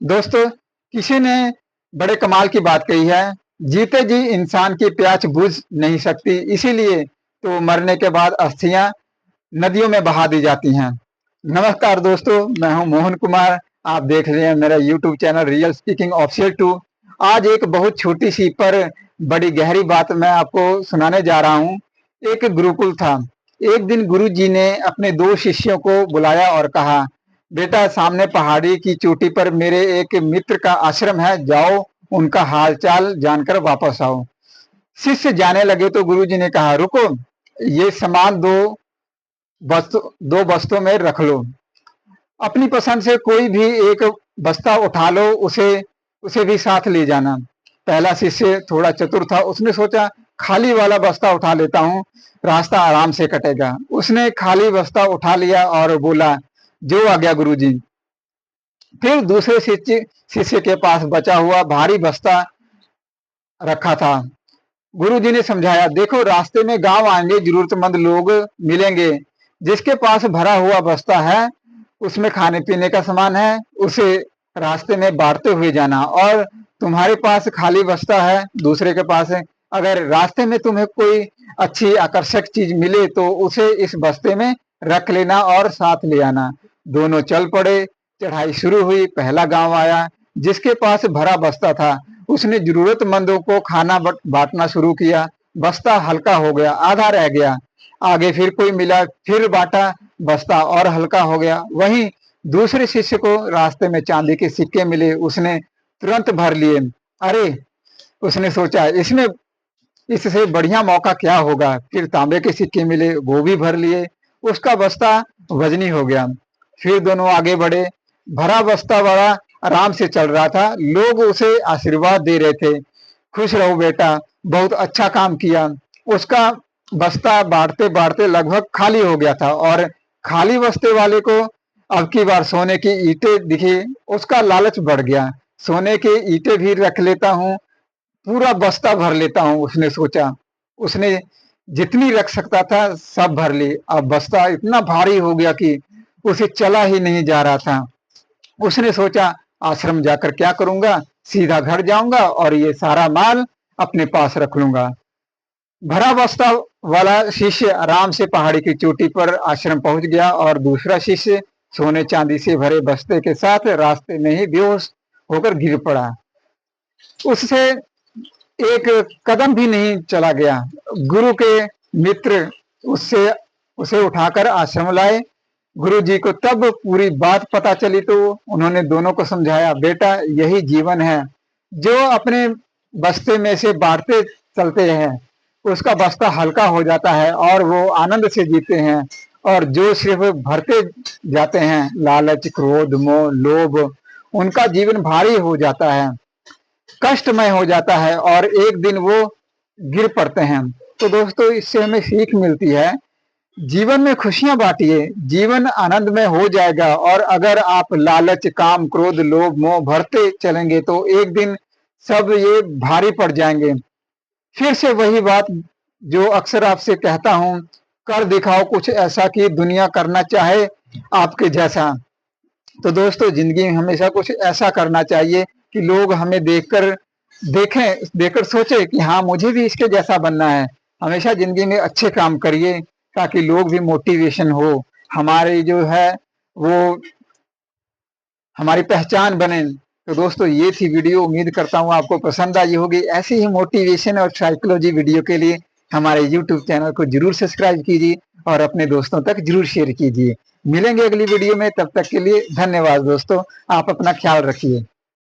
दोस्तों, किसी ने बड़े कमाल की बात कही है, जीते जी इंसान की प्यास बुझ नहीं सकती, इसीलिए तो मरने के बाद अस्थियां नदियों में बहा दी जाती हैं। नमस्कार दोस्तों, मैं हूं मोहन कुमार। आप देख रहे हैं मेरा YouTube channel real speaking official 2। आज एक बहुत छोटी सी पर बड़ी गहरी बात मैं आपको सुनाने जा रहा हूं। एक गुरुकुल था। एक दिन गुरु जी ने अपने दो शिष्यों को बुलाया और कहा, बेटा, सामने पहाड़ी की चोटी पर मेरे एक मित्र का आश्रम है, जाओ उनका हालचाल जानकर वापस आओ। शिष्य जाने लगे तो गुरुजी ने कहा, रुको, ये सामान दो बस्तों में रख लो। अपनी पसंद से कोई भी एक बस्ता उठा लो, उसे उसे भी साथ ले जाना। पहला शिष्य थोड़ा चतुर था, उसने सोचा खाली वाला बस्ता उठा लेता हूँ, रास्ता आराम से कटेगा। उसने खाली बस्ता उठा लिया और बोला, जो आ गया गुरुजी। फिर दूसरे शिष्य के पास बचा हुआ भारी बस्ता रखा था। गुरुजी ने समझाया, देखो, रास्ते में गांव आएंगे, जरूरतमंद लोग मिलेंगे। जिसके पास भरा हुआ बस्ता है, उसमें खाने पीने का सामान है, उसे रास्ते में बांटते हुए जाना। और तुम्हारे पास खाली बस्ता है, दूसरे के पास है, अगर रास्ते में तुम्हें कोई अच्छी आकर्षक चीज मिले तो उसे इस बस्ते में रख लेना और साथ ले आना। दोनों चल पड़े। चढ़ाई शुरू हुई। पहला गांव आया। जिसके पास भरा बस्ता था, उसने जरूरतमंदों को खाना बांटना शुरू किया। बस्ता हल्का हो गया, आधा रह गया। आगे फिर कोई मिला, फिर बांटा, बस्ता और हल्का हो गया। वहीं दूसरे शिष्य को रास्ते में चांदी के सिक्के मिले, उसने तुरंत भर लिए। अरे, उसने सोचा, इससे बढ़िया मौका क्या होगा। फिर तांबे के सिक्के मिले, वो भी भर लिए। उसका बस्ता वजनी हो गया। फिर दोनों आगे बढ़े। भरा बस्ता बड़ा आराम से चल रहा था। लोग उसे आशीर्वाद दे रहे थे, खुश रहो बेटा, बहुत अच्छा काम किया। उसका बस्ता बांटते बांटते लगभग खाली हो गया था और खाली बस्ते वाले को अब की बार सोने की ईंटें दिखी। उसका लालच बढ़ गया, सोने की ईंटें भी रख लेता हूँ, पूरा बस्ता भर लेता हूँ, उसने सोचा। उसने जितनी रख सकता था सब भर ली। अब बस्ता इतना भारी हो गया कि उसे चला ही नहीं जा रहा था। उसने सोचा, आश्रम जाकर क्या करूंगा, सीधा घर जाऊंगा और ये सारा माल अपने पास रख लूंगा। भरा बस्ता वाला शिष्य आराम से पहाड़ी की चोटी पर आश्रम पहुंच गया और दूसरा शिष्य सोने चांदी से भरे बस्ते के साथ रास्ते में ही बेहोश होकर गिर पड़ा। उससे एक कदम भी नहीं चला गया। गुरु के मित्र उससे उसे उठाकर आश्रम लाए। गुरु जी को तब पूरी बात पता चली तो उन्होंने दोनों को समझाया, बेटा, यही जीवन है। जो अपने बस्ते में से बांटते चलते हैं, उसका बस्ता हल्का हो जाता है और वो आनंद से जीते हैं। और जो सिर्फ भरते जाते हैं, लालच, क्रोध, मोह, लोभ, उनका जीवन भारी हो जाता है, कष्टमय हो जाता है और एक दिन वो गिर पड़ते हैं। तो दोस्तों, इससे हमें सीख मिलती है, जीवन में खुशियां बांटिए, जीवन आनंद में हो जाएगा। और अगर आप लालच, काम, क्रोध, लोभ, मोह भरते चलेंगे तो एक दिन सब ये भारी पड़ जाएंगे। फिर से वही बात जो अक्सर आपसे कहता हूं, कर दिखाओ कुछ ऐसा कि दुनिया करना चाहे आपके जैसा। तो दोस्तों, जिंदगी में हमेशा कुछ ऐसा करना चाहिए कि लोग हमें देखकर सोचे कि हाँ, मुझे भी इसके जैसा बनना है। हमेशा जिंदगी में अच्छे काम करिए ताकि लोग भी मोटिवेशन हो, हमारी जो है वो हमारी पहचान बने। तो दोस्तों, ये थी वीडियो। उम्मीद करता हूँ आपको पसंद आई होगी। ऐसी ही मोटिवेशन और साइकोलॉजी वीडियो के लिए हमारे यूट्यूब चैनल को जरूर सब्सक्राइब कीजिए और अपने दोस्तों तक जरूर शेयर कीजिए। मिलेंगे अगली वीडियो में, तब तक के लिए धन्यवाद दोस्तों। आप अपना ख्याल रखिए।